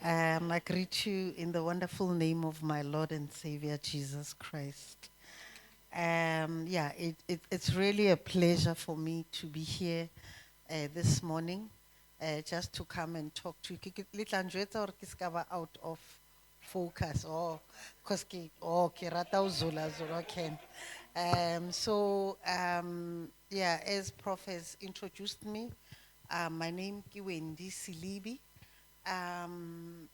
I greet you in the wonderful name of my Lord and Savior Jesus Christ. It's really a pleasure for me to be here this morning, just to come and talk to you. Little Andretta or Kiskaba out of focus or Koski or Kirata Zula Zula Ken. As Prof has introduced me, my name is Wendy Silibi. Um,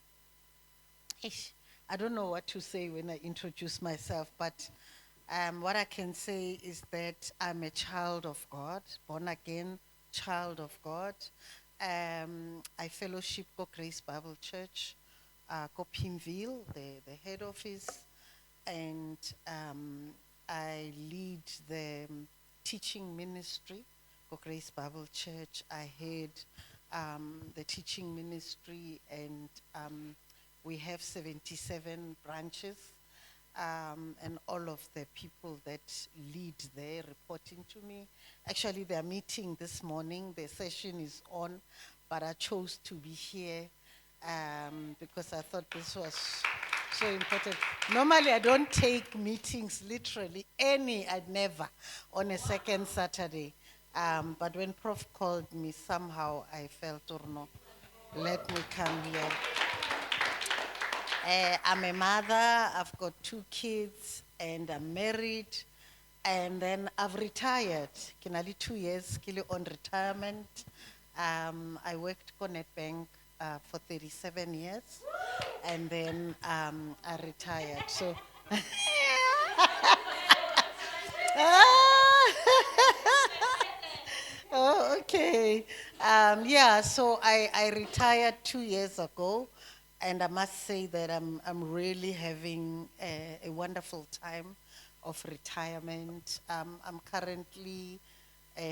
Ish, I don't know what to say when I introduce myself, but what I can say is that I'm a child of God, born again child of God. I fellowship Go Grace Bible Church, Go Pimville, the head office, and I lead the teaching ministry, Go Grace Bible Church. I head the teaching ministry, and we have 77 branches, and all of the people that lead there reporting to me. Actually, they're meeting this morning. The session is on, but I chose to be here because I thought this was so important. Normally, I don't take meetings literally, I'd never, on a second Saturday. But when Prof called me, somehow I felt, or no, let me come here. I'm a mother, I've got 2 kids, and I'm married. And then I've retired. Kinali 2 years, kili on retirement. I worked for Nedbank for 37 years, and then I retired. So, oh, okay. So I retired 2 years ago, and I must say that I'm really having a wonderful time of retirement. I'm currently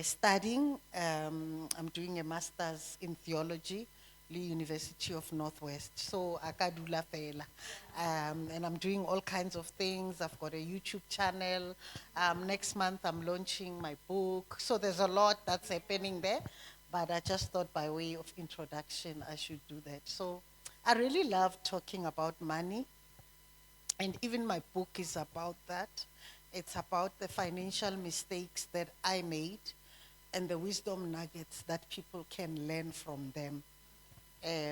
studying. I'm doing a master's in theology, Lee University of Northwest. So akadula fela, and I'm doing all kinds of things. I've got a YouTube channel. Next month I'm launching my book. So there's a lot that's happening there. But I just thought by way of introduction I should do that. So I really love talking about money, and even my book is about that. It's about the financial mistakes that I made and the wisdom nuggets that people can learn from them.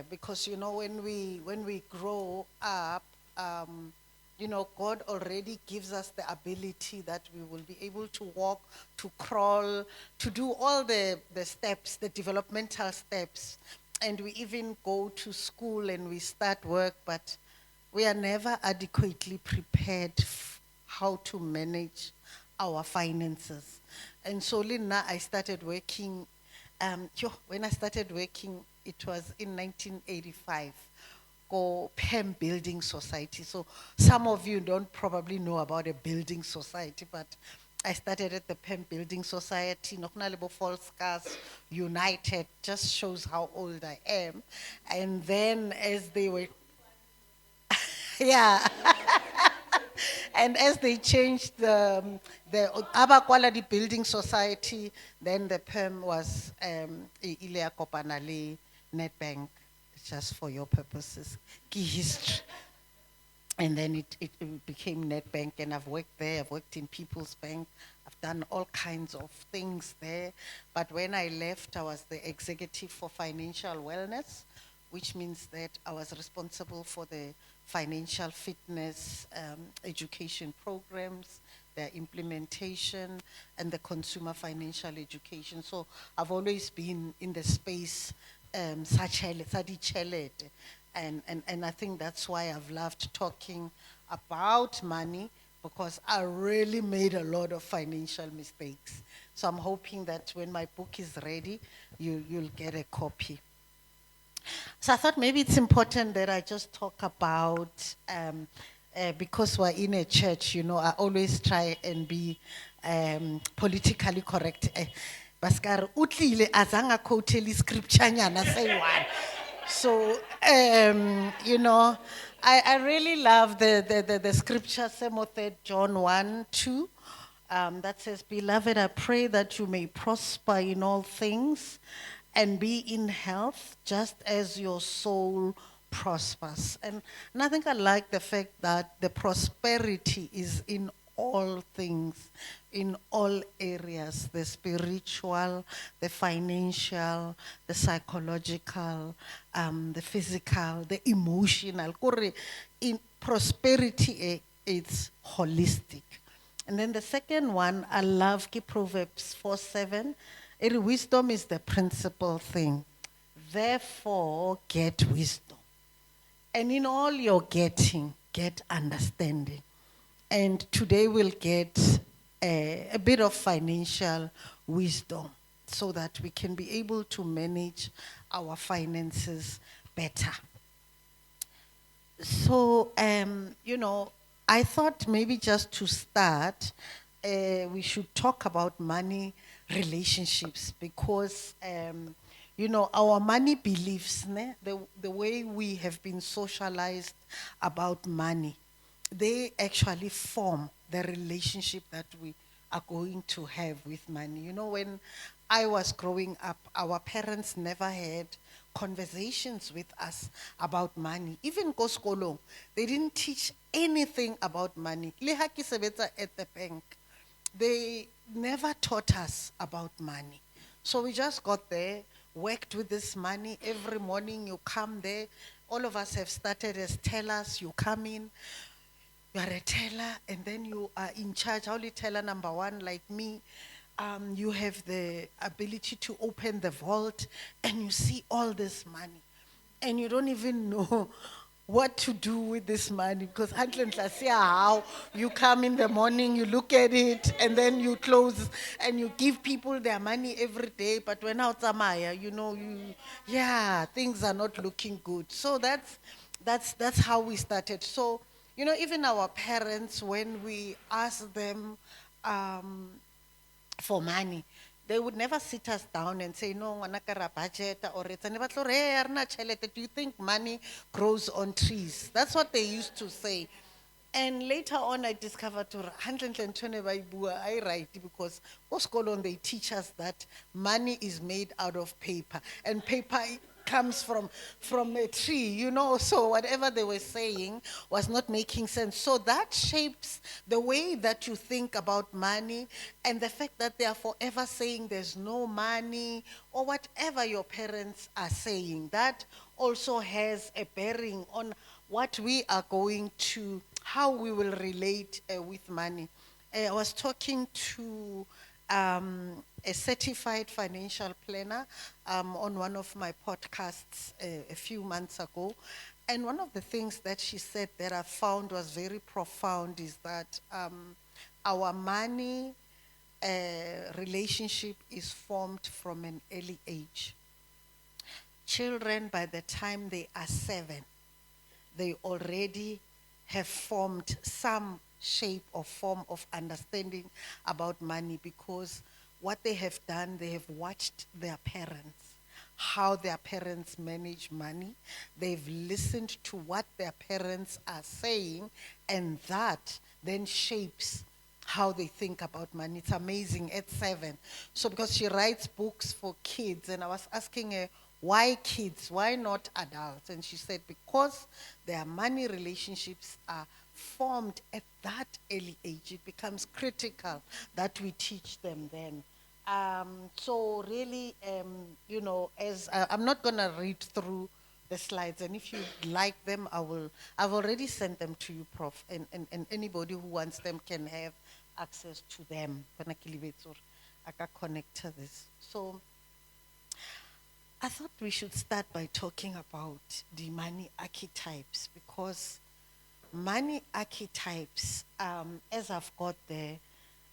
Because when we grow up, God already gives us the ability that we will be able to walk, to crawl, to do all the steps, the developmental steps, and we even go to school and we start work, but we are never adequately prepared how to manage our finances. And so, Lina, I started working. When I started working, it was in 1985. Go PEM Building Society. So some of you don't probably know about a building society, but I started at the PEM Building Society, Noknalebo Falls Cars United, just shows how old I am. And then as they were, yeah. And as they changed the Abakwaladi Building Society, then the PEM was Ilea Kopanale Nedbank, just for your purposes, key history. And then it became Nedbank, and I've worked there, I've worked in People's Bank, I've done all kinds of things there. But when I left, I was the executive for financial wellness, which means that I was responsible for the financial fitness education programs, their implementation, and the consumer financial education. So I've always been in the space, Sadi Chelete. And I think that's why I've loved talking about money, because I really made a lot of financial mistakes. So I'm hoping that when my book is ready, you'll get a copy. So I thought maybe it's important that I just talk about, because we're in a church, I always try and be politically correct. Baskar utlile azanga quote scripture nyana say one. So, I really love the scripture, same 3 John 1:2, that says, "Beloved, I pray that you may prosper in all things and be in health, just as your soul prospers. And I think I like the fact that the prosperity is in all things, in all areas, the spiritual, the financial, the psychological, the physical, the emotional. Kore, in prosperity, it's holistic. And then the second one, I love Proverbs 4:7. Wisdom is the principal thing. Therefore, get wisdom. And in all your getting, get understanding. And today we'll get a bit of financial wisdom so that we can be able to manage our finances better. So, I thought maybe just to start, we should talk about money relationships because, our money beliefs, the way we have been socialized about money, they actually form the relationship that we are going to have with money. When I was growing up, our parents never had conversations with us about money. Even ko sekolong, they didn't teach anything about money. Le ha ke sebetsa at the bank, they never taught us about money. So we just got there, worked with this money. Every morning you come there. All of us have started as tellers. You come in, you are a teller, and then you are in charge. Only teller number one, like me, you have the ability to open the vault and you see all this money. And you don't even know what to do with this money because see how you come in the morning, you look at it, and then you close and you give people their money every day. But when out Maya, things are not looking good. So that's how we started. So, even our parents, when we ask them, for money, they would never sit us down and say, no, ngwanaka ra budget or it's never do you think money grows on trees? That's what they used to say. And later on, I discovered to I write because they teach us that money is made out of paper, and paper comes from a tree, so whatever they were saying was not making sense. So that shapes the way that you think about money, and the fact that they are forever saying there's no money or whatever your parents are saying, that also has a bearing on what we are going to, how we will relate with money. I was talking to a certified financial planner on one of my podcasts a few months ago. And one of the things that she said that I found was very profound is that our money relationship is formed from an early age. Children, by the time they are 7, they already have formed some shape or form of understanding about money because what they have done, they have watched their parents, how their parents manage money. They've listened to what their parents are saying, and that then shapes how they think about money. It's amazing at 7. So because she writes books for kids, and I was asking her, why kids? Why not adults? And she said, because their money relationships are formed at that early age. It becomes critical that we teach them then. So really, as I'm not going to read through the slides, and if you like them, I've already sent them to you, Prof, and anybody who wants them can have access to them. I can connect to this. So I thought we should start by talking about the money archetypes, because money archetypes, as I've got there,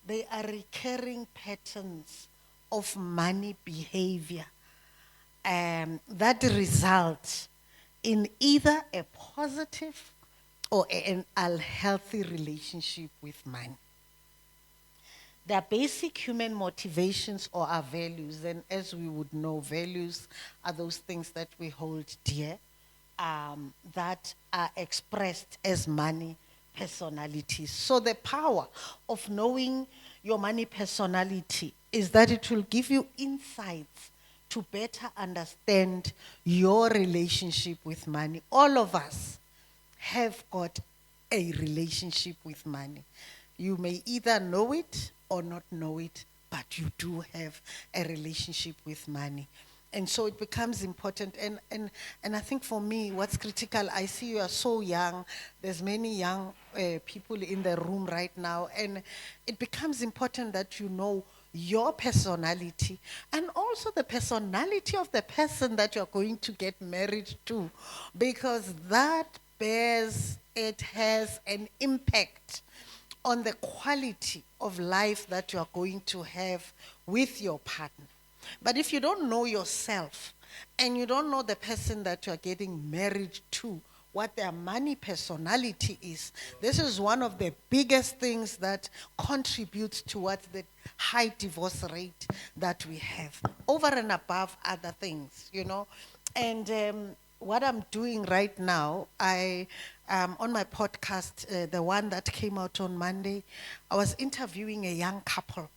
they are recurring patterns of money behavior that result in either a positive or an unhealthy relationship with money. Their basic human motivations or our values, and as we would know, values are those things that we hold dear, that are expressed as money personalities. So the power of knowing your money personality is that it will give you insights to better understand your relationship with money. All of us have got a relationship with money. You may either know it or not know it, but you do have a relationship with money. And so it becomes important. And I think for me, what's critical, I see you are so young. There's many young people in the room right now. And it becomes important that you know your personality and also the personality of the person that you're going to get married to, because that it has an impact on the quality of life that you are going to have with your partner. But if you don't know yourself and you don't know the person that you are getting married to, what their money personality is, this is one of the biggest things that contributes towards the high divorce rate that we have, over and above other things, you know. And what I'm doing right now, on my podcast, the one that came out on Monday, I was interviewing a young couple,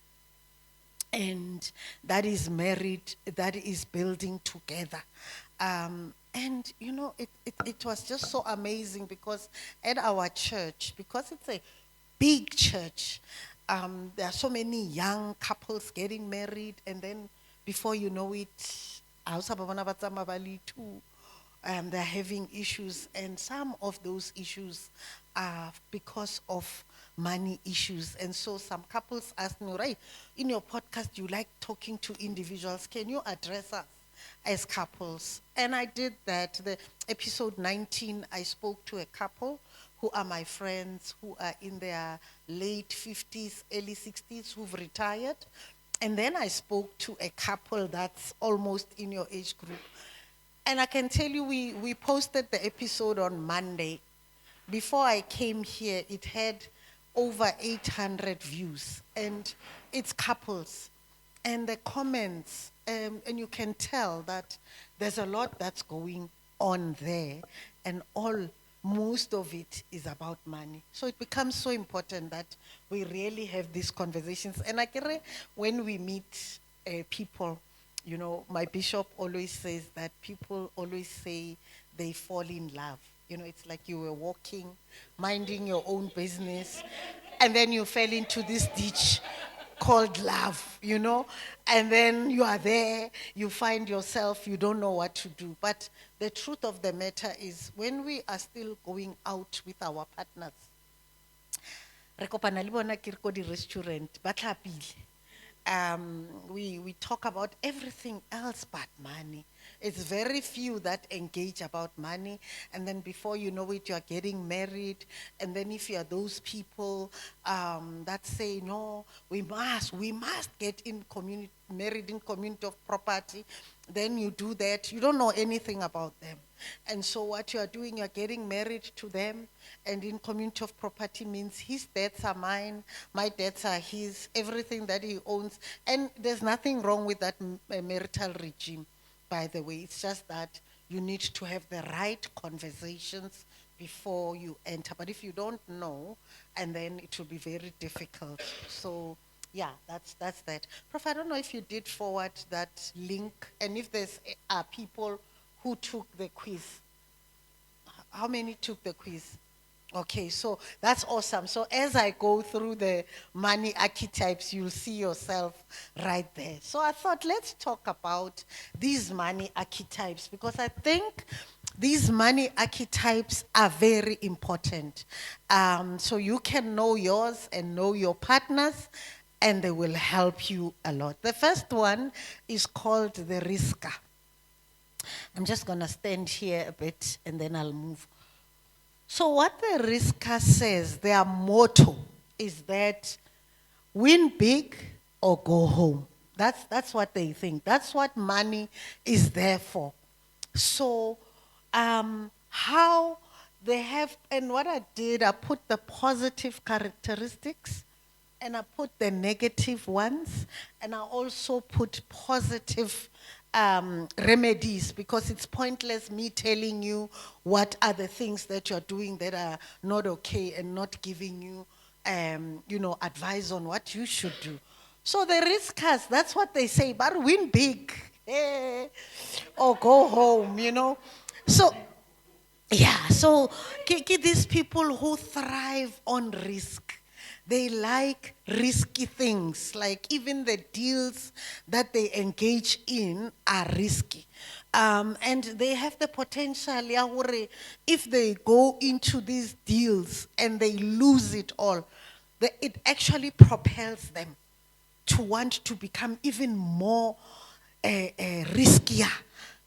and that is married, that is building together. And you know, it was just so amazing because at our church, because it's a big church, there are so many young couples getting married, and then before you know it, they're having issues, and some of those issues are because of money issues. And so some couples asked me, right, in your podcast, you like talking to individuals. Can you address us as couples? And I did that. The episode 19, I spoke to a couple who are my friends, who are in their late 50s, early 60s, who've retired. And then I spoke to a couple that's almost in your age group. And I can tell you, we posted the episode on Monday. Before I came here, it had over 800 views. And it's couples. And the comments, and you can tell that there's a lot that's going on there. And most of it is about money. So it becomes so important that we really have these conversations. And I get when we meet people, you know, my bishop always says that people always say they fall in love. You know, it's like you were walking, minding your own business, and then you fell into this ditch called love, you know, and then you are there, you find yourself, you don't know what to do. But the truth of the matter is, when we are still going out with our partners, re kopana le bona ke re ko di-restaurant, ba tlhapile. We talk about everything else but money. It's very few that engage about money, and then before you know it, you are getting married. And then if you are those people that say, no, we must get married in community of property, then you do that. You don't know anything about them. And so what you are doing, you're getting married to them, and in community of property means his debts are mine, my debts are his, everything that he owns. And there's nothing wrong with that marital regime, by the way. It's just that you need to have the right conversations before you enter. But if you don't know, and then it will be very difficult. So yeah, that's that. Prof, I don't know if you did forward that link, and if there's people who took the quiz. How many took the quiz? Okay, so that's awesome. So as I go through the money archetypes, you'll see yourself right there. So I thought, let's talk about these money archetypes, because I think these money archetypes are very important. So you can know yours and know your partners, and they will help you a lot. The first one is called the risker. I'm just going to stand here a bit and then I'll move. So what the risker says, their motto is that win big or go home. That's what they think. That's what money is there for. So how they have, and what I did, I put the positive characteristics and I put the negative ones, and I also put positive remedies, because it's pointless me telling you what are the things that you're doing that are not okay and not giving you, advice on what you should do. So the riskers, that's what they say, but win big. or go home, So, yeah, so these people who thrive on risk, they like risky things, like even the deals that they engage in are risky. And they have the potential, yeah, hore if they go into these deals and they lose it all, it actually propels them to want to become even more riskier.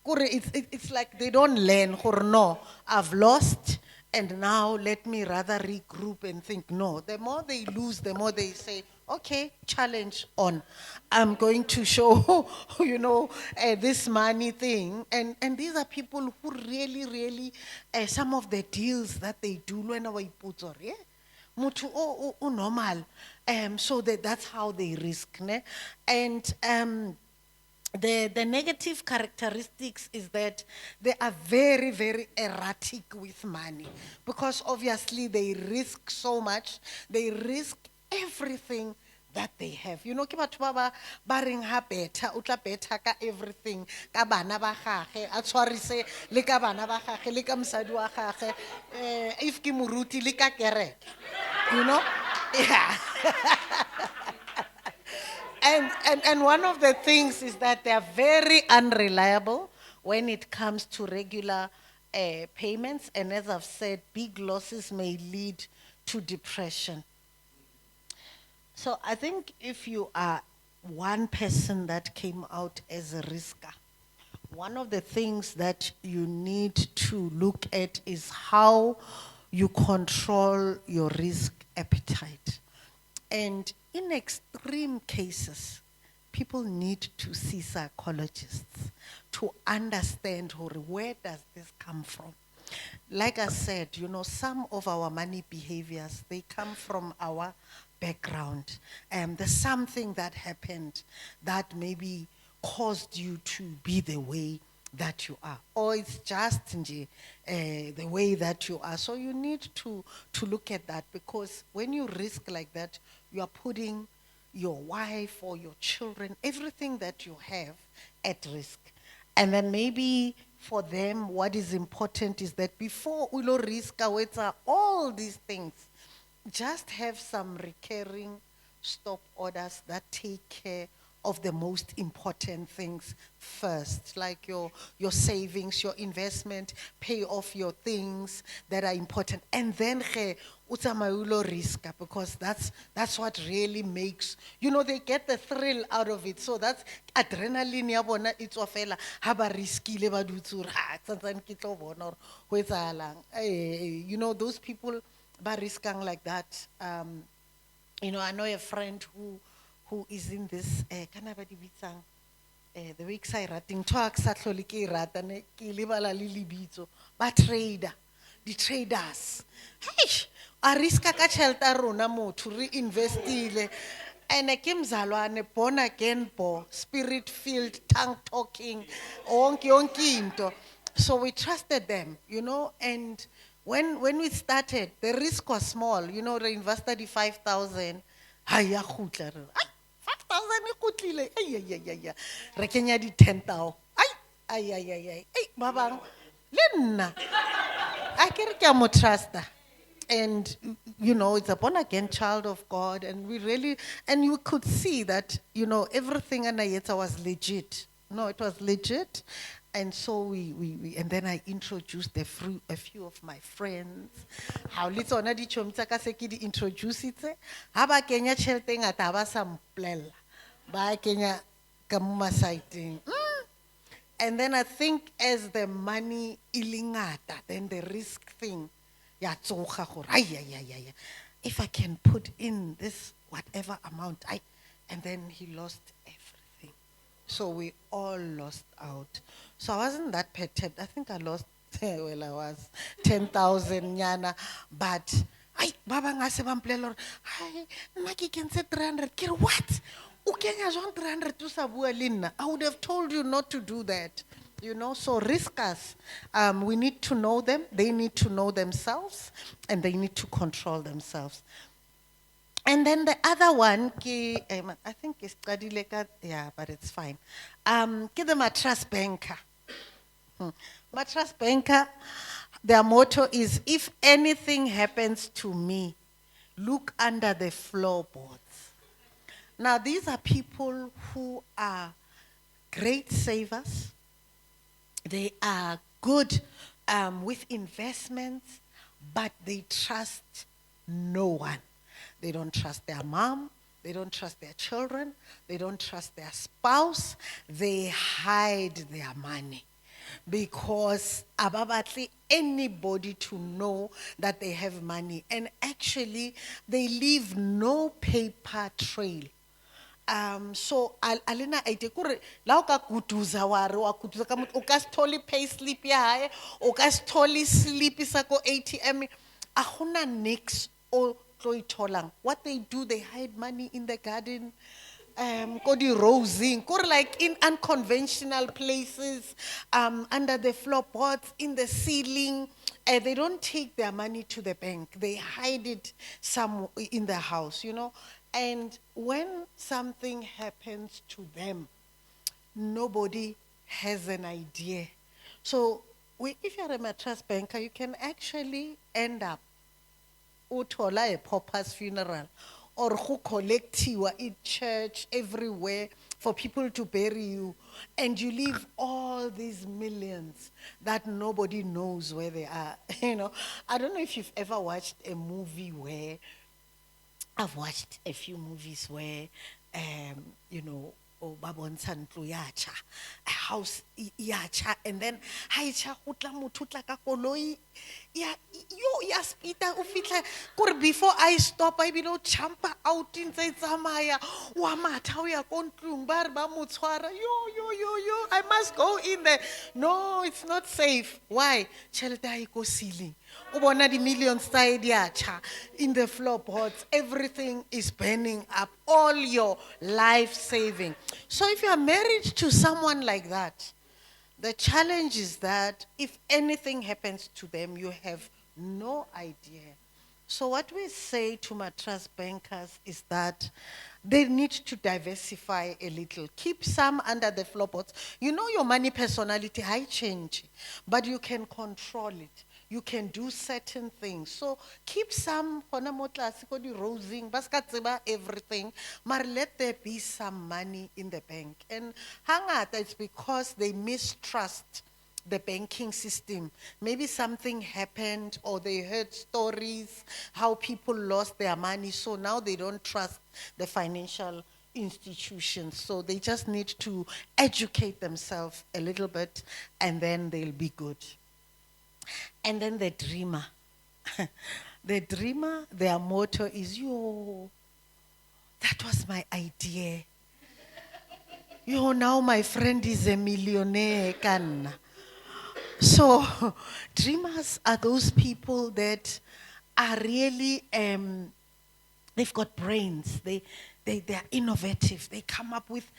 It's like they don't learn, no, I've lost, and now let me rather regroup and think. No, the more they lose, the more they say, okay, challenge on. I'm going to show, this money thing. And these are people who really, really, some of the deals that they do, yeah? Motho o normal, so that's how they risk, ne? And the negative characteristics is that they are very, very erratic with money, because obviously they risk so much. They risk everything that they have. Ke batho ba reng ha betha o tla betha ka everything, ka bana ba gagwe a tshwarise le ka bana ba gagwe le ka mosadi wa gagwe, if ke moruti le ka kereke, you know yeah. And one of the things is that they are very unreliable when it comes to regular payments. And as I've said, big losses may lead to depression. So I think if you are one person that came out as a risker, one of the things that you need to look at is how you control your risk appetite. And in extreme cases, people need to see psychologists to understand where does this come from. Like I said, some of our money behaviors, they come from our background. There's something that happened that maybe caused you to be the way that you are, or it's just the way that you are. So you need to look at that, because when you risk like that, you are putting your wife or your children, everything that you have, at risk. And then maybe for them, what is important is that before ulo risk all these things, just have some recurring stop orders that take care of the most important things first, like your savings, your investment, pay off your things that are important, and then utsamayo risk, because that's what really makes, they get the thrill out of it. So that's adrenaline ya bona it's ofela ha ba riskile ba dutse ha tsantsane ke tlo bona hore ho etsahalang. Those people ba riskang like that. I know a friend who is in this kana ba di bitsang the way ke sa e rateng ntho a ke sa tlhole ke e rata ne ke lebala le lebitso ba trader, di traders, a riska ka tšhelete ya rona motho re investile, and ke mzalwane born again spirit filled, tongue talking, yonke into. So we trusted them, and when we started, the risk was small. They invested the 5,000. Haya khutla re. 5,000 e khutlile. Ay. Re kenya di 10,000. Ay. Ba bang le nna. A ke re ke a mo trusta. And it's a born again child of God, and you could see that everything Anayeta was legit. No, it was legit. And so we and then I introduced a few of my friends. How little na di chomtsa ka se ke di introduce it. Ha ba kenya tšhelete e ngata ba sa mpolella. Ba kenya ka mo masiteng. And then I think as the money ilingata, then the risk thing, ya tsoga gore if I can put in this whatever amount, and then he lost everything. So we all lost out. So I wasn't that perturbed. I think I lost, well, I was 10,000 nyana, but baba ngase ba mpolella hore nna ke kentse 300. Ke re what? O kenya jwang 300 o sa bua le nna? I would have told you not to do that. So riskers, we need to know them. They need to know themselves, and they need to control themselves. And then the other one, I think it's qadile ka, yeah, but it's fine. Ke the mattress banker. Mattress banker, their motto is, if anything happens to me, look under the floorboards. Now, these are people who are great savers. They are good with investments, but they trust no one. They don't trust their mom. They don't trust their children. They don't trust their spouse. They hide their money because ababatli anybody to know that they have money. And actually, they leave no paper trail. So alena ite kore la o ka kutuza wa re wa kutuza ka motho o ka se thole pay slip ya hae o ka se thole slip sa ko ATM a gona nix o tlo itholang. What they do, they hide money in the garden, ko di rosing, kore like in unconventional places, under the floorboards, in the ceiling. They don't take their money to the bank. They hide it some in the house, you know. And when something happens to them, nobody has an idea. So if you're a mattress banker, you can actually end up uthola a pauper's funeral or who collectiwa in church everywhere for people to bury you, and you leave all these millions that nobody knows where they are. You know, I don't know if you've ever watched a movie where I've watched a few movies where, you know, ba bontsha ntlo ya tjha, a house ya tjha, and then ha e tjha go tla motho o tla ka koloi ya speeda o fitlha kore before I stop I bile o jumpa out ntse e tsamaya wa matha o ya ko ntlong ba re ba mo tshwara yo I must go in there. No, it's not safe. Why? Tšhelete ha e ko ceiling. O bona di millions tsa e di a tjha in the floorboards. Everything is burning up, all your life saving. So if you are married to someone like that, the challenge is that if anything happens to them, you have no idea. So what we say to mattress bankers is that they need to diversify a little. Keep some under the floorboards. You know your money personality, high change, but you can control it. You can do certain things. So keep some, hona mo tlase ko di rosing, ba ska tseba everything, but let there be some money in the bank. And hangata, it's because they mistrust the banking system. Maybe something happened or they heard stories how people lost their money, so now they don't trust the financial institutions. So they just need to educate themselves a little bit and then they'll be good. And then the dreamer. The dreamer, their motto is, yo, that was my idea. Yo, now my friend is a millionaire, Kanna. So, dreamers are those people that are really, they've got brains, they're innovative, they come up with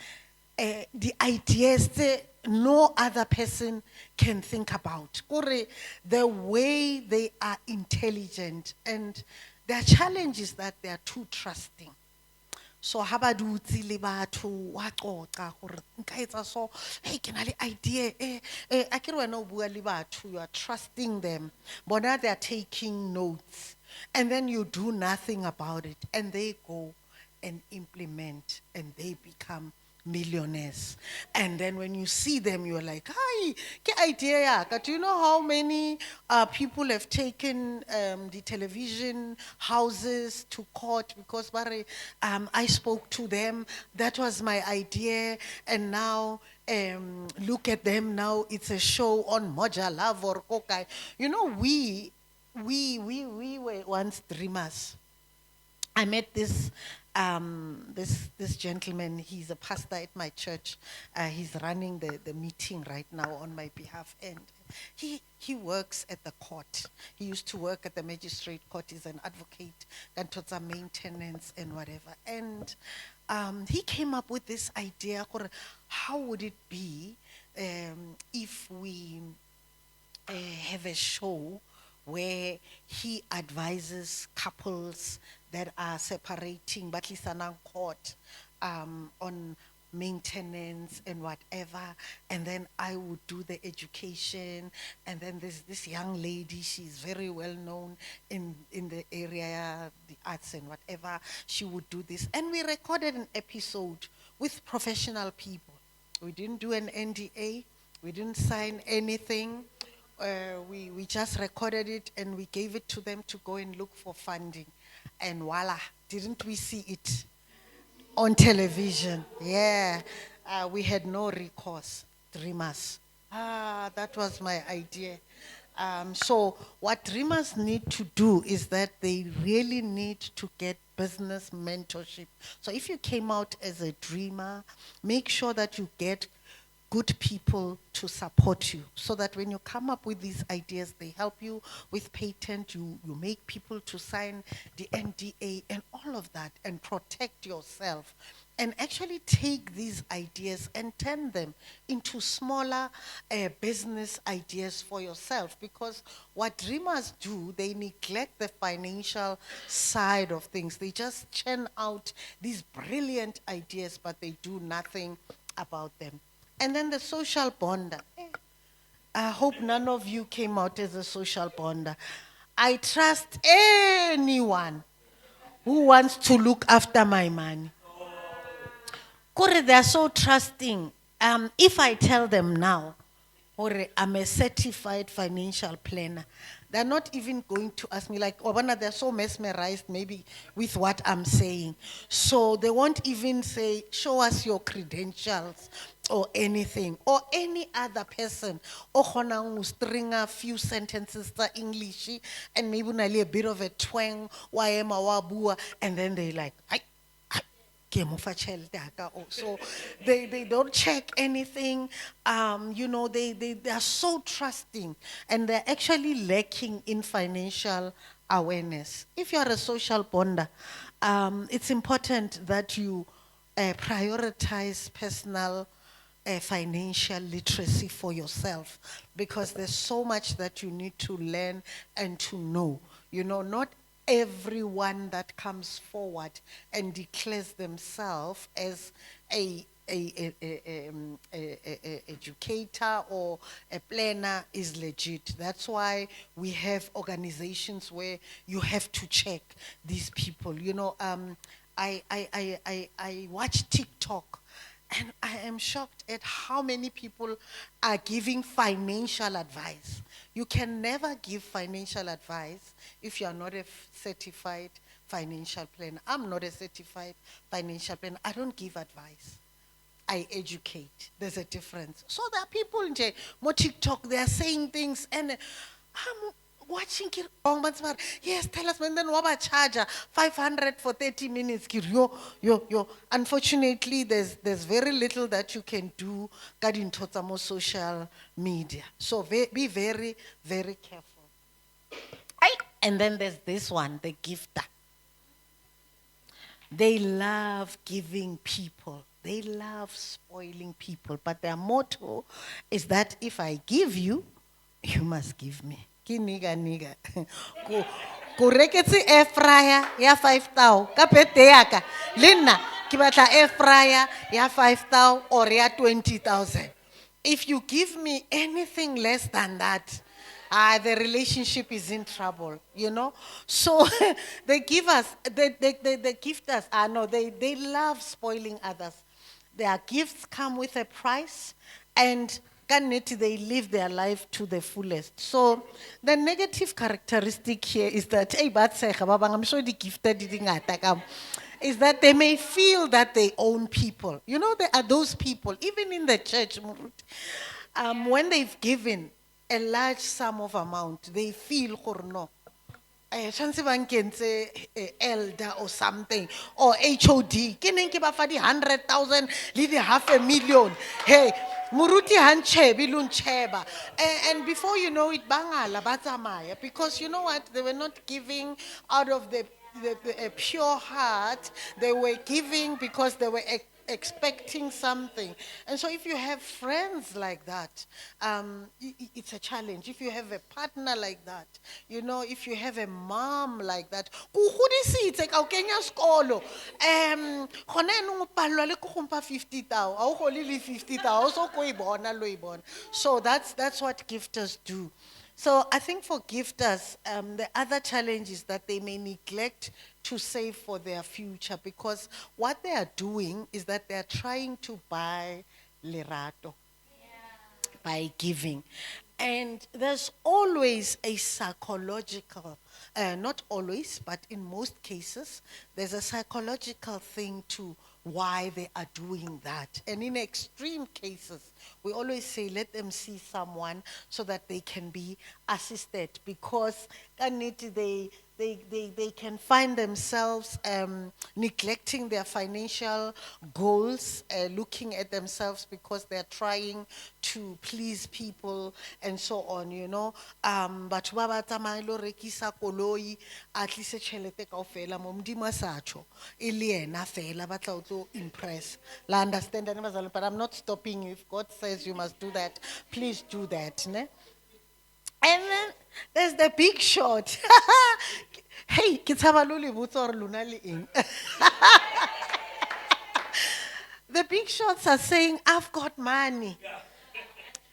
the ideas that no other person can think about. Kore, the way they are intelligent, and their challenge is that they are too trusting. So ha ba dutse le batho wa qoqa gore nka etsa so, hey ke na le idea a ke re wena o bua le batho, you are trusting them, bona they are taking notes, and then you do nothing about it and they go and implement and they become millionaires. And then when you see them, you're like, hi, ke idea ya ka. Do you know how many people have taken the television houses to court because I spoke to them, that was my idea, and now look at them now, it's a show on Moja Love or Kokai. You know, we were once dreamers. I met this gentleman. He's a pastor at my church. He's running the meeting right now on my behalf, and he works at the court. He used to work at the magistrate court. He's an advocate, and towards maintenance and whatever. And he came up with this idea: how would it be if we have a show where he advises couples that are separating, but lisanang court, on maintenance and whatever. And then I would do the education. And then there's this young lady, she's very well known in the area, the arts and whatever. She would do this. And we recorded an episode with professional people. We didn't do an NDA. We didn't sign anything. We just recorded it and we gave it to them to go and look for funding. And voila, didn't we see it on television? Yeah. We had no recourse. Dreamers. That was my idea. So what dreamers need to do is that they really need to get business mentorship. So if you came out as a dreamer, make sure that you get good people to support you so that when you come up with these ideas, they help you with patent, you make people to sign the NDA and all of that and protect yourself. And actually take these ideas and turn them into smaller business ideas for yourself. Because what dreamers do, they neglect the financial side of things. They just churn out these brilliant ideas, but they do nothing about them. And then the social bonder. I hope none of you came out as a social bonder. I trust anyone who wants to look after my money. Kore, they are so trusting. If I tell them now, or I'm a certified financial planner, they're not even going to ask me, like, Obana, they're so mesmerized maybe with what I'm saying. So they won't even say, show us your credentials or anything, or any other person. Or who string a few sentences to English, and maybe a bit of a twang, and then they like, so they don't check anything. They are so trusting and they're actually lacking in financial awareness. If you're a social bonder, it's important that you prioritize personal financial literacy for yourself, because there's so much that you need to learn and to know. Not everyone that comes forward and declares themselves as a educator or a planner is legit. That's why we have organizations where you have to check these people. I watch TikTok and I am shocked at how many people are giving financial advice. You can never give financial advice if you are not a certified financial planner. I'm not a certified financial planner. I don't give advice. I educate. There's a difference. So there are people in more TikTok, they are saying things and I'm watching it. Yes, tell us when then what charger 500 for 30 minutes. Yo. Unfortunately, there's very little that you can do regarding more social media. So be very, very careful. And then there's this one, the gifter. They love giving people. They love spoiling people. But their motto is that if I give you, you must give me. Ki niga. Ko reketse air fryer ya 5,000 ka birthday ya ka. Lena ki batla air fryer ya 5,000 or ya 20,000. If you give me anything less than that, the relationship is in trouble, So they give us, they gift us. They love spoiling others. Their gifts come with a price, and they live their life to the fullest. So the negative characteristic here is that, I'm sure the gifted is that they may feel that they own people. There are those people, even in the church, when they've given a large sum of amount, they feel no. Chance ba nkentse elder or something or HOD ke neng ke ba fa di 100,000 le di 500,000. Hey, muruti hanchebe luncheba. And before you know it, bangala batsamaya, because you know what, they were not giving out of the pure heart. They were giving because they were expecting something. And so if you have friends like that, it's a challenge. If you have a partner like that, if you have a mom like that, go godisitse ka o kenya sekolo. Gona yaanong o palelwa le ke go mpha 50,000, ha o gole le 50,000, so ko e bona lo e bona. So that's what gifters do. So I think for gifters, the other challenge is that they may neglect to save for their future, because what they are doing is that they are trying to buy lerato by giving. And there's always a psychological, not always, but in most cases, there's a psychological thing to why they are doing that. And in extreme cases, we always say, let them see someone so that they can be assisted, because they can find themselves neglecting their financial goals, looking at themselves because they're trying to please people and so on, Batho ba ba tsamaya lo rekisa koloi, a tlise tšhelete kaofela mo Modimo a sa tjho, e le ena fela ba tla o tlo impress. La understand, bazalwane, but I'm not stopping you. If God says you must do that, please do that, ne? And then there's the big shot. Hey, ke tshaba lo le botsa gore lona le eng. The big shots are saying, I've got money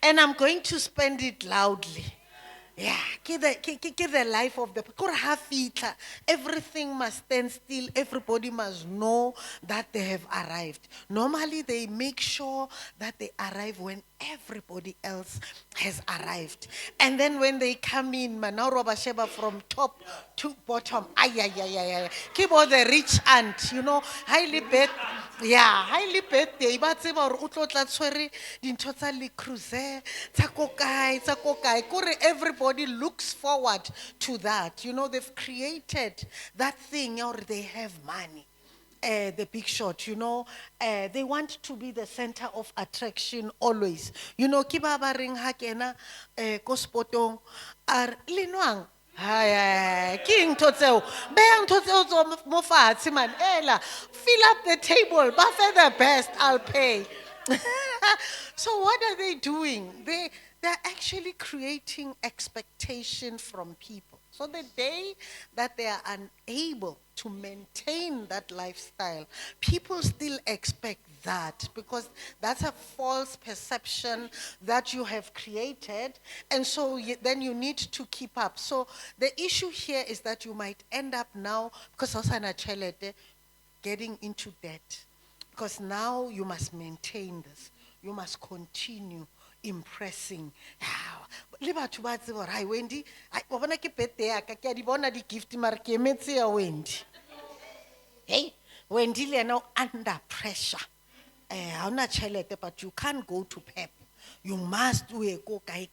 and I'm going to spend it loudly. Yeah, ke the life of the kore ha fitla, everything must stand still, everybody must know that they have arrived. Normally they make sure that they arrive when everybody else has arrived. And then when they come in, Manaro Basheba, from top to bottom, keep all the rich aunt, highly bet, highly bet, they ba tseba hore o tlo tla tshwere dintho tsa Le Creuset, tsa ko kae. Kore everybody looks forward to that. They've created that thing, or they have money. The big shot, they want to be the center of attraction always. Ke ba ba reng ha kena ko spotong, are lenwang. Hai, ke ntho tseo. Beya ntho tseo mo fatshe man. Ela, fill up the table, buffet the best, I'll pay. So what are they doing? They're actually creating expectation from people. So the day that they are unable to maintain that lifestyle, people still expect that, because that's a false perception that you have created, and so then you need to keep up. So the issue here is that you might end up now, because osana chelete, getting into debt, because now you must maintain this. You must continue impressing. Le batho ba tseba hore, hai Wendy, wa bona ke birthday ya ka, ke a di bona di gift mara ke emetse ya Wendy. Hey, Wendy le ena o under pressure. Ha ona tšhelete, but you can't go to Pep. You must do a go kae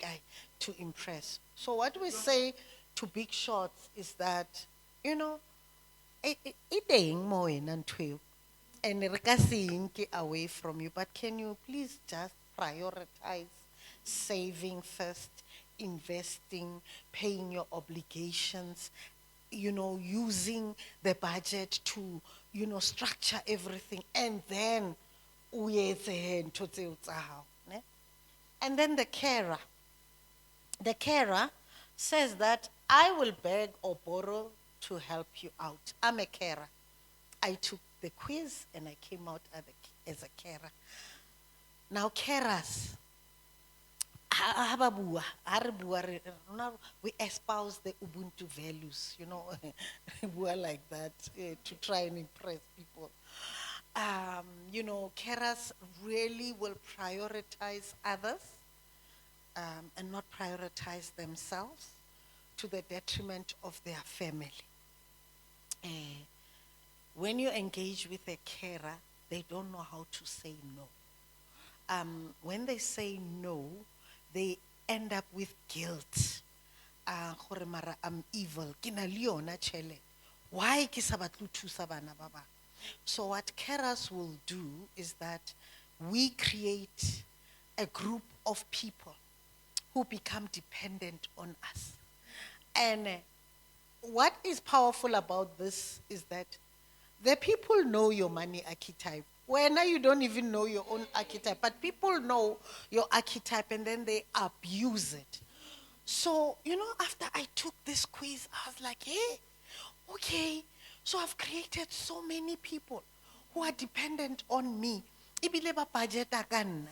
to impress. So what we say to big shots is that, e teng mo wena ntho eo. And re ka se nke away from you, but can you please just prioritize saving first, investing, paying your obligations, using the budget to, structure everything, and then o etse ntho tseo tsa hao, ne? And then the carer says that I will beg or borrow to help you out. I'm a carer. I took the quiz and I came out as a carer. Now carers, we espouse the Ubuntu values, bua like that, to try and impress people. Carers really will prioritize others and not prioritize themselves, to the detriment of their family. When you engage with a carer, they don't know how to say no. When they say no, they end up with guilt. Gore mara I'm evil. Ke na le yona tšhelete. Why ke sa batle ho thusa bana ba bang? So what carers will do is that we create a group of people who become dependent on us. And what is powerful about this is that the people know your money archetype. When you don't even know your own archetype, but people know your archetype and then they abuse it. So, after I took this quiz, I was like, hey, okay, so I've created so many people who are dependent on me. Ebile ba budgeta ka nna.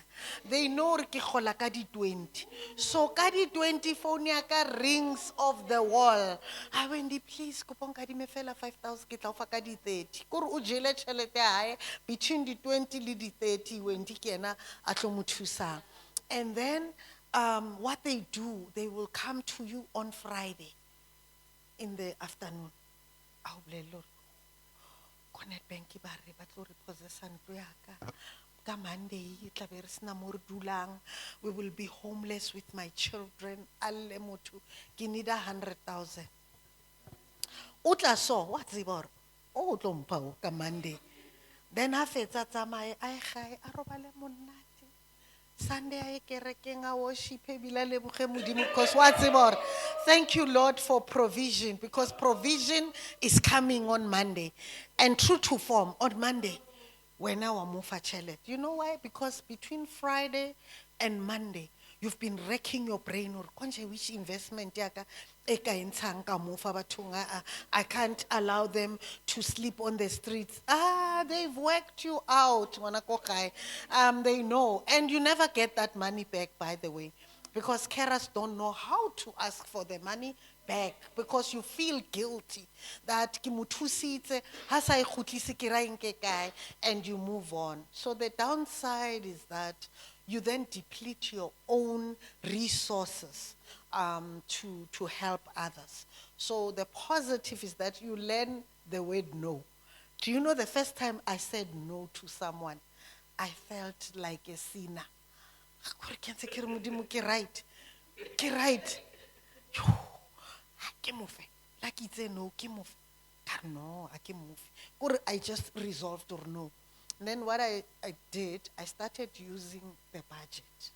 They know re ke gola ka di 20. So ka di 20 phone ya ka rings off the wall. I went, please, kupong kadime fela 5,000 ke tla o fa ka di 30. Kore o jele tšhelete ya hae between the 20 le di 30 when di kena a tlo mo thusang. And then what they do, they will come to you on Friday in the afternoon. A o bolelle hore, ko Nedbank ba re ba tlo re possessa ntlo ya ka. Ka Monday, e tla be re sena mo re dulang. We will be homeless with my children. Alle motho, ke need 100,000. O tla so, wa tseba hore o tlo mpha o ka Monday. Then ha fetsa tsamaye a gae a robale monate. Sunday I kerekeng a worship ebile le boge modimo because wa tseba hore thank you Lord for provision, because provision is coming on Monday, and true to form on Monday when our mufa chelet. You know why? Because between Friday and Monday you've been wrecking your brain or konje which investment yaka eka intshang ka mufa bathong I can't allow them to sleep on the streets. They've worked you out. They know, and you never get that money back, by the way, because carers don't know how to ask for the money back because you feel guilty that ki mo thusitse, ha sa e kgutlise ke ra nke kae, and you move on. So the downside is that you then deplete your own resources to help others. So the positive is that you learn the word no. Do you know the first time I said no to someone, I felt like a sinner. Ke Modimo, ke right. Ke right. Yo, ke mofe. Like it's a no, ke mofe. No, I can move. Or I just resolved or no. And then what I did, I started using the budget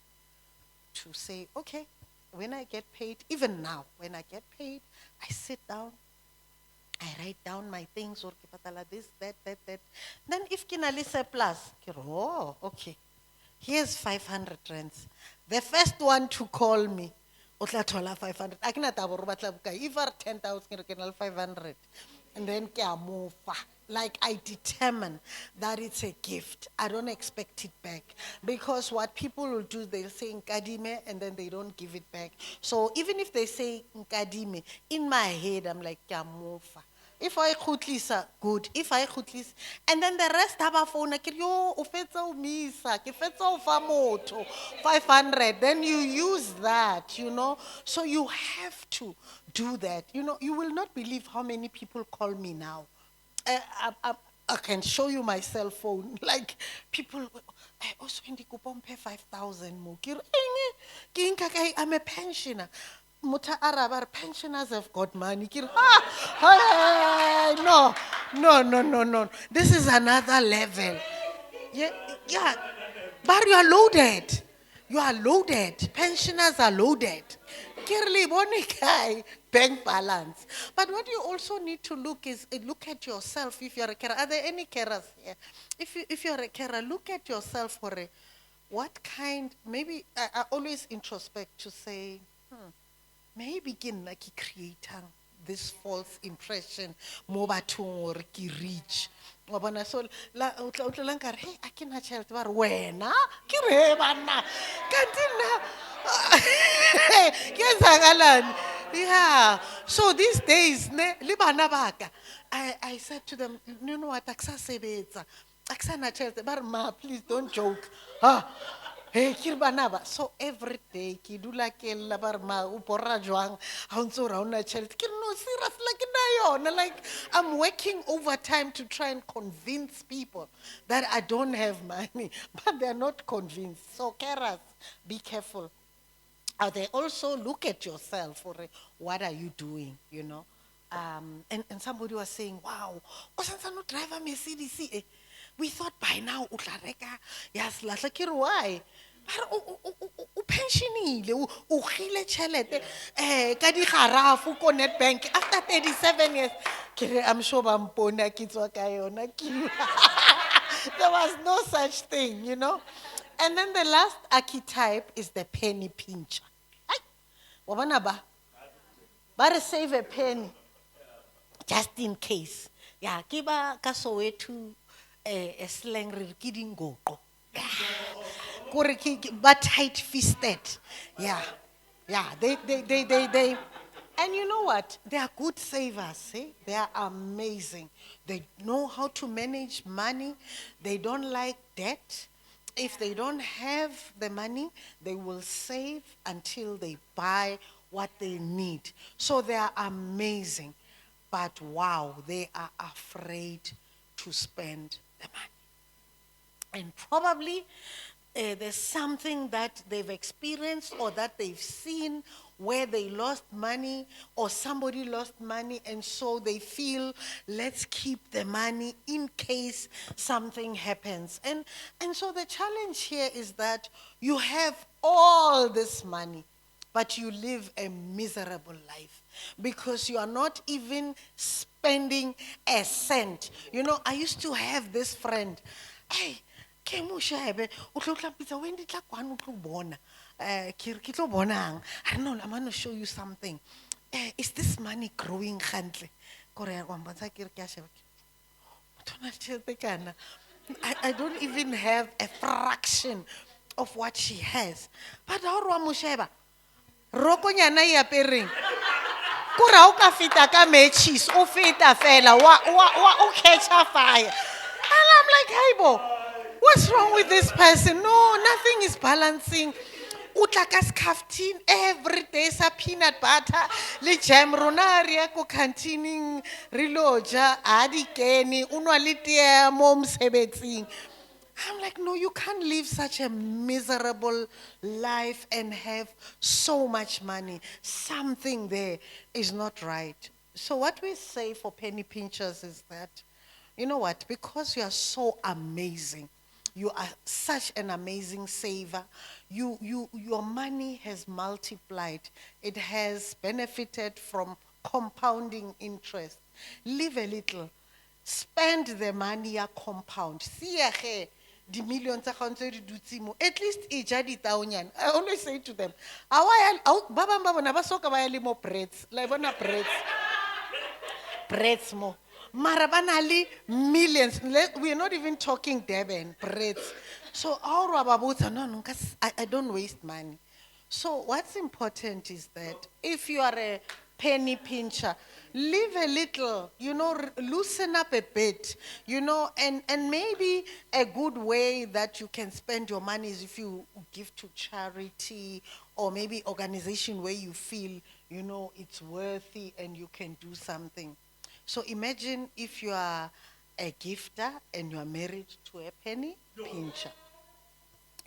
to say, okay, when I get paid, even now, when I get paid, I sit down, I write down my things, or this, that. Then if kinali surplus, oh, okay, here's 500 rands. The first one to call me, otla thola 500. I cannot have if I 10,000, 500. And then like I determine that it's a gift. I don't expect it back. Because what people will do, they'll say nkadime and then they don't give it back. So even if they say nkadime, in my head I'm like kiamufa. If I khutlisa, good. If I khutlisa, and then the rest have a phone, like yo, o fetsa o misa, ke fetsa o fa motho, 500. Then you use that, So you have to do that. You will not believe how many people call me now. I can show you my cell phone. Like people, also in the coupon pay 5,000 more. I'm a pensioner. Muta Arabar pensioners have got money. No. This is another level. Yeah. But you are loaded. You are loaded. Pensioners are loaded. Kirli Bonikai, bank balance. But what you also need to look at yourself. If you're a carer, are there any carers here? If you're a carer, look at yourself for what kind. Maybe I always introspect to say, maybe ke creating this false impression mo bathong or ke rich. Wa bona, so la o tla lang ka re, hey, a ke na tšhelete ba re wena ke re banna kanti nna ke etsagalang. Yeah, so these days le bana baka, I said to them, you know what, aksa sebetsa aksa na tšhelete ba re ma, please don't joke. Hey, Kirbanaba. So every day, Kidula Kella Barma, Upora Juang, Hansura Child, no serious like I'm working overtime to try and convince people that I don't have money, but they're not convinced. So carers, be careful. They also look at yourself for what are you doing, And somebody was saying, wow, Osansano driver Mercedes. We thought by now, Utlareka, yes, why? O pensionile o gile tšhelete ka digarafu ko Nedbank after 37 years. I'm sure ba mpona ke tswa ka yona There was no such thing, you know. And then the last archetype is the penny pincher. Ai, wa bona ba? Ba re save a penny just in case. Yeah, ke ba ka Soweto a slang re re ke dingoqo. Kore but tight-fisted. Yeah. Yeah. They. And you know what? They are good savers. Eh? They are amazing. They know how to manage money. They don't like debt. If they don't have the money, they will save until they buy what they need. So they are amazing. But wow, they are afraid to spend the money. And probably there's something that they've experienced or that they've seen where they lost money or somebody lost money, and so they feel, let's keep the money in case something happens. And so the challenge here is that you have all this money, but you live a miserable life because you are not even spending a cent. You know, I used to have this friend. Hey, ke mo shebe o tlo tla pitsa when di tla kwana o tlo bona ke tlo bonang. I don't know, I'm going to show you something. Is this money growing gantle? Kore wa mbantsa ke re ke a sheba I don't even have a fraction of what she has. But ha o re wa mo sheba rokonyana e apereng kore ha o ka feta ka matches o feta fela o catch fire. And I'm like, hey bo, what's wrong with this person? No, nothing is balancing. Utlaka skaftin every day sa peanut butter le jam rona re ya ko cantining re lo ja a di kene unwa le tee mo mosebetsing. I'm like, no, you can't live such a miserable life and have so much money. Something there is not right. So what we say for penny pinchers is that, you know what, because you are so amazing, you are such an amazing saver, your money has multiplied. It has benefited from compounding interest. Live a little. Spend the money ya compound. See here, the millions of at least I always say to them, more breads, like breads, breads more. Marabanali millions. We're not even talking Devon breads. So our Rababuta, no, I don't waste money. So what's important is that if you are a penny pincher, live a little, you know, loosen up a bit, you know, and maybe a good way that you can spend your money is if you give to charity or maybe organization where you feel, you know, it's worthy and you can do something. So imagine if you are a gifter and you are married to a penny pincher.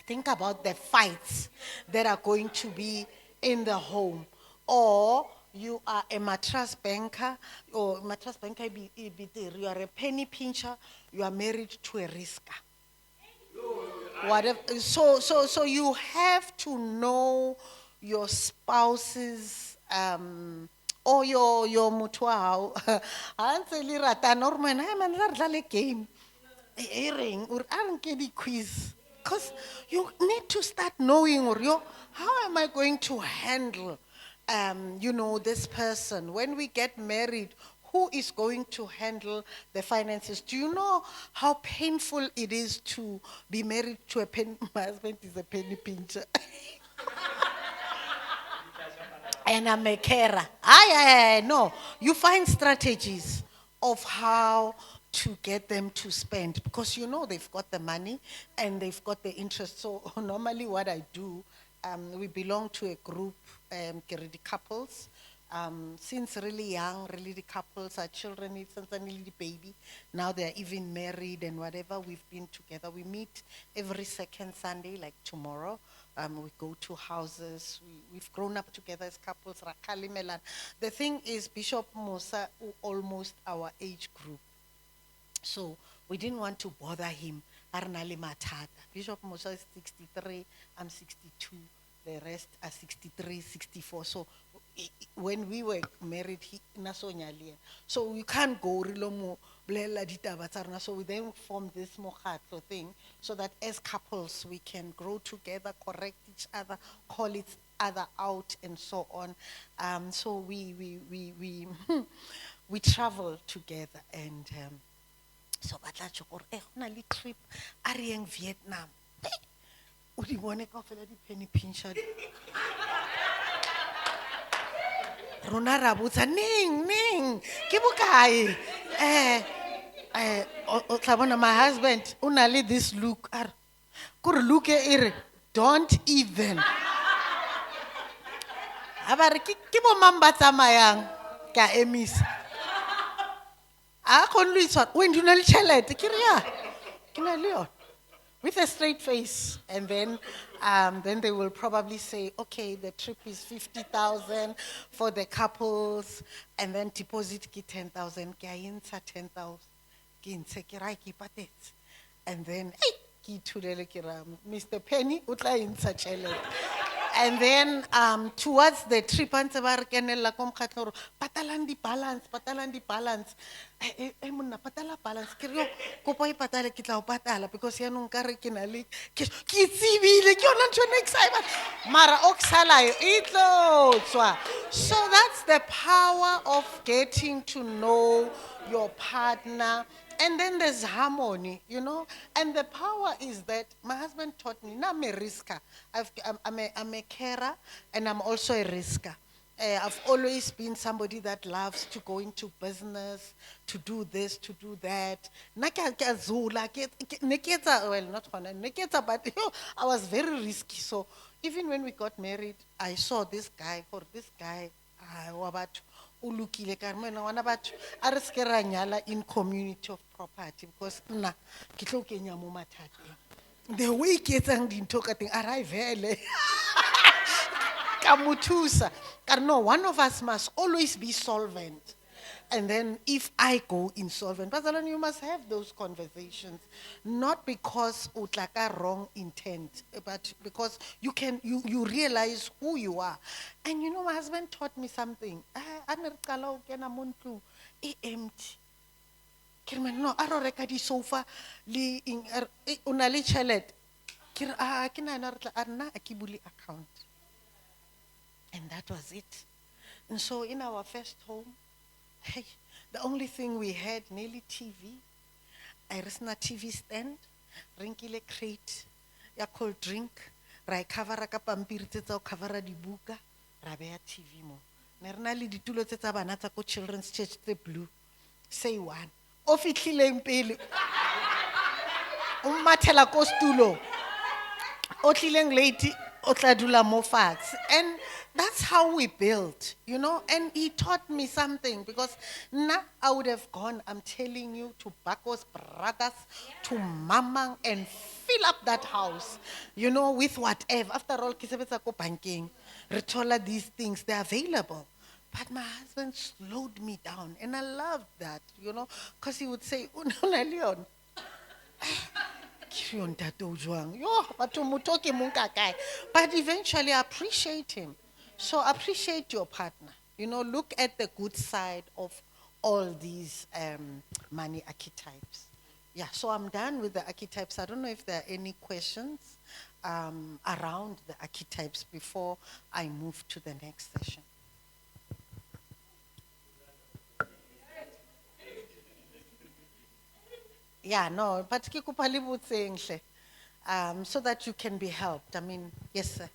Think about the fights that are going to be in the home. Or you are a mattress banker, or mattress banker, you are a penny pincher, you are married to a risker. Whatever. So you have to know your spouse's or your motho wa hao ha ntse le ratana o re mena hey man re dlale game e reng o re a re nke di-quiz because you need to start knowing or how am I going to handle you know, this person when we get married. Who is going to handle the finances? Do you know how painful it is to be married to a penny? My husband is a penny pincher. And I'm a carer. No. You find strategies of how to get them to spend because you know they've got the money and they've got the interest. So normally what I do, we belong to a group, the couples. Since really young, really the couples, our children, since a really baby, now they're even married and whatever, we've been together. We meet every second Sunday, like tomorrow. We go to houses. We've grown up together as couples. Rakali Melan. The thing is, Bishop Musa, almost our age group. So we didn't want to bother him. Arnali Matata. Bishop Musa is 63, I'm 62. The rest are 63, 64. So when we were married, he nasonyalia. So we can't go rilomo bolella ditaba tsa rona. So we then formed this mokgatlo thing so that as couples we can grow together, correct each other, call each other out, and so on. So we travel together, and so batla tjho gore go na le trip a re yeng Vietnam. O di bone kaofela di-penny pincher. Rona ra botsa neng ke bokae o tla bona my husband o na le this look a re kore look e re don't even a ba re ke bo mang ba tsamayang ka emisa a kgone lo itshwara o di na le tšhelete ke re ya ke na le yone with a straight face, and then they will probably say, okay, the trip is 50,000 for the couples, and then deposit ki 10,000, ki a intsha 10,000, ki ntshe ki ra ki patetse, and then ki ithulele ki ra Mr. Penny o tla intsha tšhelete. And then towards the trip, antse ba re kenella ko mokgatlo gore patalang di balance. Monna patala balance. Ke re yo kopo e patale ke tla o patala because yaanong ka re ke na le ke tsebile ke yona ntho next time. Mara o ksalayo e tlo tswa. So that's the power of getting to know your partner. And then there's harmony, you know. And the power is that my husband taught me, now I'm a risker. I'm a carer, and I'm also a risker. I've always been somebody that loves to go into business, to do this, to do that. Well, not honor, but I was very risky. So even when we got married, I saw this guy, or this guy, o lokile ka re mona ngwana batho a re se ra nyala in community of property because nna ke tlo kenya mo mathateng the way ke etsang dintho ka teng arrive hele ka mo thusa ka re no, one of us must always be solvent. And then if I go insolvent, Bazalwane, you must have those conversations, not because utlaka wrong intent, but because you realize who you are. And you know, my husband taught me something. Empty. No, I don't reka di sofa li una le tšhelete. Ke re ke nahana re tla a nna a ke bule account. And that was it. And so in our first home, hey, the only thing we had, nearly TV. I resna TV stand, rinkile crate, ya cold drink, ra cover ka pampiri tsa o cover di buka, ra beya TV mo. Ne rena le ditulo tsa bana tsa ko Children's Church the blue. Say one. O fitlhileng pele. O mathela ko stulo. O tlileng late, o tla dula mo fatshe. And that's how we built, you know. And he taught me something because now I would have gone, I'm telling you, to Bako's brothers, to Mamang, and fill up that house, you know, with whatever. After all, kisebetsa ko banking, retola these things, they're available. But my husband slowed me down, and I loved that, you know, because he would say, "Una Leon." But eventually I appreciate him. So appreciate your partner. You know, look at the good side of all these money archetypes. Yeah, so I'm done with the archetypes. I don't know if there are any questions around the archetypes before I move to the next session. Yeah, no, but ke kopa le botseng hle, so that you can be helped. I mean, yes, sir.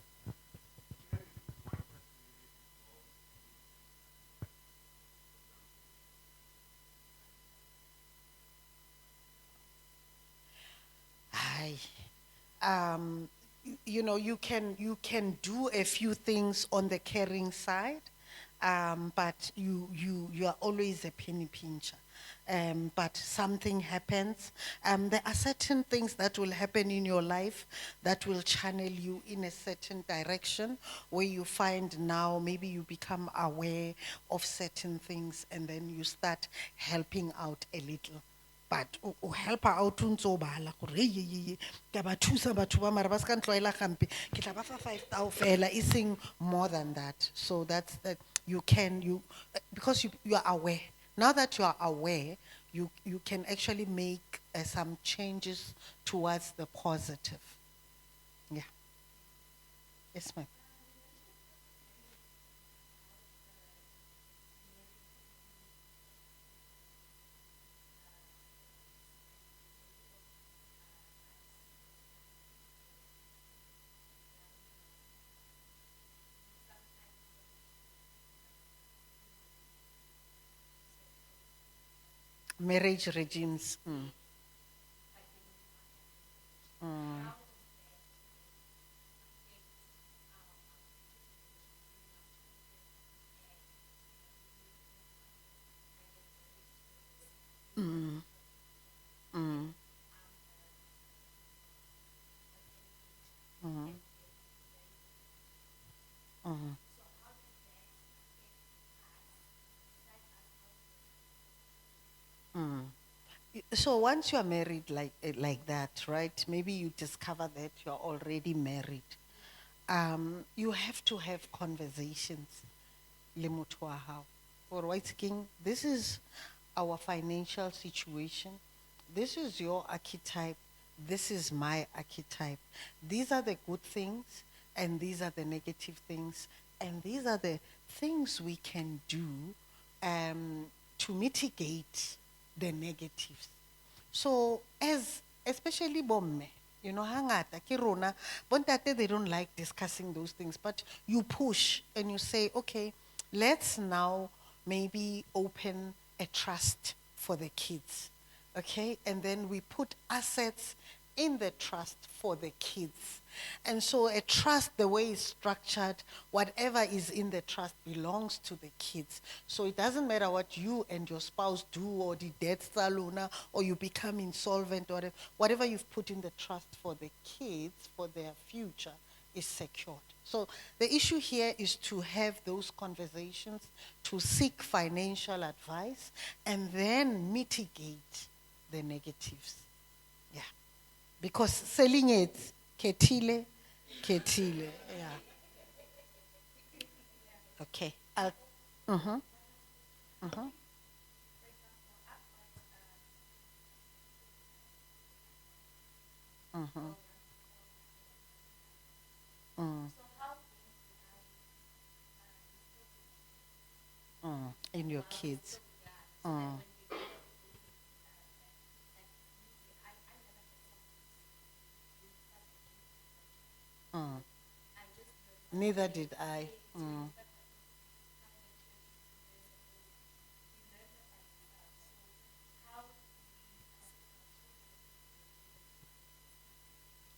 Aye. You know, you can do a few things on the caring side, but you are always a penny pincher. But something happens. There are certain things that will happen in your life that will channel you in a certain direction where you find now maybe you become aware of certain things and then you start helping out a little. But o help out o ntse o bala gore ye ke ba thusa batho ba mara ba se ka ntloela gampe ke tla ba fa 5,000 fela e seng more than that. So that's that you because you are aware. Now that you are aware, you can actually make some changes towards the positive. Yeah. Yes, ma'am. Marriage regimes. Mm, mm, mm, mm, mm, mm. So once you are married like that, right? Maybe you discover that you're already married. You have to have conversations. Le motho wa hao. For White King, this is our financial situation. This is your archetype. This is my archetype. These are the good things, and these are the negative things, and these are the things we can do to mitigate the negatives. So as especially bomme, hangata ke rona, bontate they don't like discussing those things, but you push and you say, okay, let's now maybe open a trust for the kids. Okay? And then we put assets in the trust for the kids. And so a trust, the way it's structured, whatever is in the trust belongs to the kids. So it doesn't matter what you and your spouse do, or the debt salona, or you become insolvent, or whatever you've put in the trust for the kids, for their future, is secured. So the issue here is to have those conversations, to seek financial advice, and then mitigate the negatives. Yeah. Because selling it, ketile, ketile. Yeah. Okay. Mm-hmm. Mm-hmm. Mm-hmm. Mm. Mm. In your kids. Mm. Mm. Neither did I. Mm.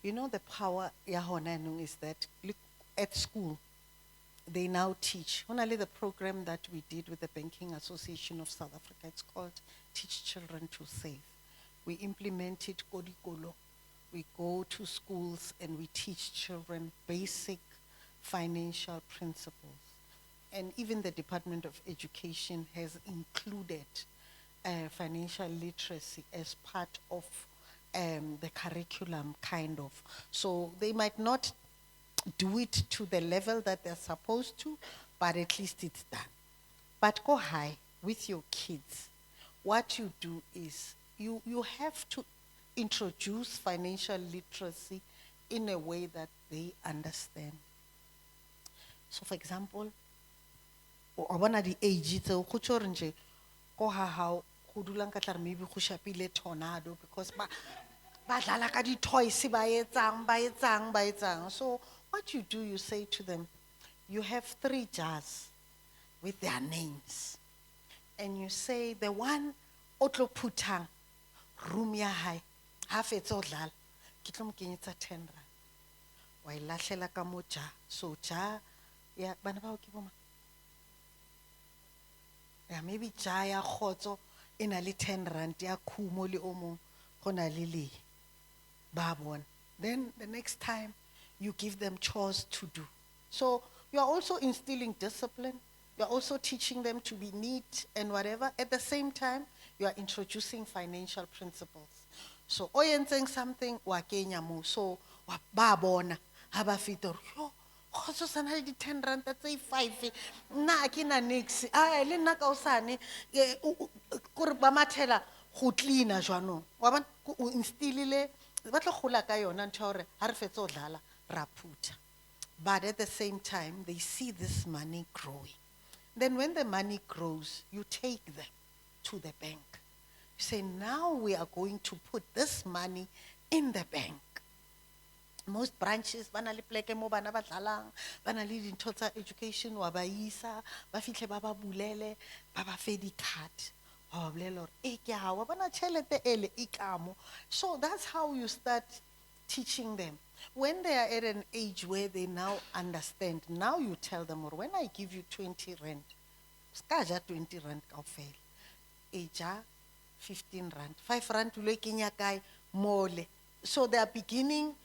You know the power ya hona nung is that look at school they now teach. Only the program that we did with the Banking Association of South Africa, it's called Teach Children to Save. We implement it kodikolo. We go to schools and we teach children basic financial principles. And even the Department of Education has included financial literacy as part of the curriculum, kind of. So they might not do it to the level that they're supposed to, but at least it's done. But go high with your kids. What you do is you have to introduce financial literacy in a way that they understand. So for example, o bona di age tseo go tšo re nje ko ha hao go dulang ka tla re maybe go shapile tornado because ba dlala ka di-toys ba etsang ba etsang ba etsang. So what you do, you say to them, you have 3 jars with their names, and you say the one o tlo phutang room ya hae ha fetsa o dlala ke tlo mo kenyetsa 10 rand wa e lahlela ka mo jar. So jar ya bana bao ke boma, yeah, maybe jar ya khotso e na le 10 rand, ya khumo le o mong go na le le ba bona. Then the next time you give them chores to do. So you are also instilling discipline. You are also teaching them to be neat and whatever. At the same time, you are introducing financial principles. So orienting something wa kenya mo. So wa ba bona ha ba feta hore, yo khotso sana le di 10 rand tse 5 nna a ke na nix a le nna ka osane kore ba mathela go cleana jwanong wa bona o instillile ba tlo gola ka yona ntho ya gore ha re fetse go dlala ra phutha. But at the same time they see this money growing. Then when the money grows, you take them to the bank. You say, now we are going to put this money in the bank. Most branches, ba na le pleke mo bana ba dlalang, ba na le dintho tsa education, wa ba isa, ba fitlhe ba ba bulele, ba ba fe di-card. Wa ba bolela hore, ke a wa bona tšhelete ele e ka mo. So that's how you start teaching them. When they are at an age where they now understand, now you tell them, or when I give you 20 rand, ska ja 20 rand kaofela, e ja 15 rand, 5 rand o lo kenya kae mole. So they are beginning,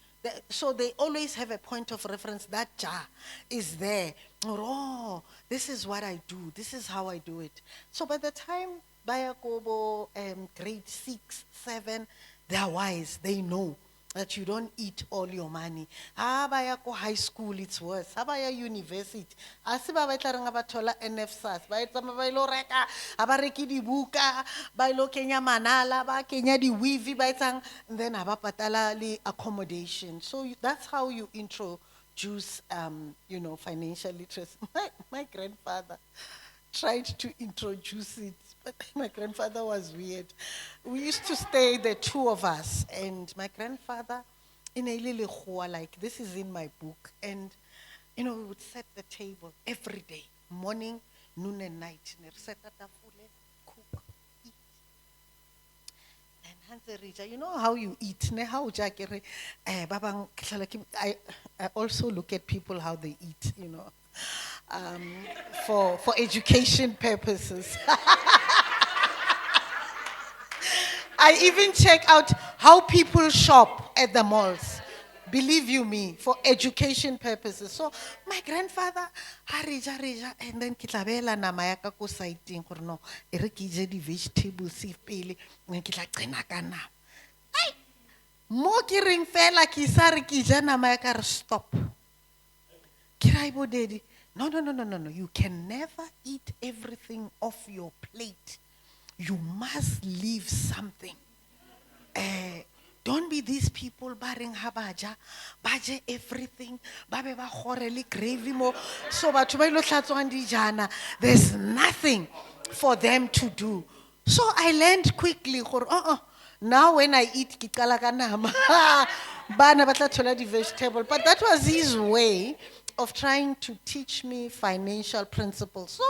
so they always have a point of reference. That jar is there. Oh, this is what I do. This is how I do it. So by the time Baya Kobo grade 6, 7, they are wise. They know that you don't eat all your money. Baya ko high school, it's worse. Baya university. Asi ba tla renga ba thola NFSAS. Ba etsa ba ilo reka, ba reki di buka, ba ilo kenya manala, ba kenya di weave, ba etsang, then ba patala le accommodation. So that's how you introduce financial literacy. My grandfather tried to introduce it, but my grandfather was weird. We used to stay, the two of us, and my grandfather, in a little lekgowa, like this is in my book, and we would set the table every day, morning, noon, and night. Set at tafule, cook, eat. And Hans Rija, you know how you eat, ne? How jakere, babang, I also look at people how they eat, for education purposes. I even check out how people shop at the malls. Believe you me, for education purposes. So my grandfather, harija, and then kitabela na mayaka ko sighting or no, erikije di vegetables if pele, and kitla kana. Ay, mo kiring fela kisari kija na mayaka stop. Kiraibo dedi. No. You can never eat everything off your plate. You must leave something. Don't be these people baring habaja, baje everything, babe ba khorele gravy mo. So batho ba ilo hlatswang dijana, there's nothing for them to do. So I learned quickly, now when I eat ke qala ka nama. Bana ba tla thola di vegetable, but that was his way of trying to teach me financial principles. So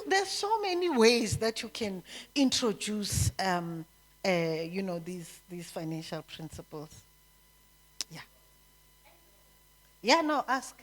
there's so many ways that you can introduce these financial principles. Yeah. Yeah, no, ask.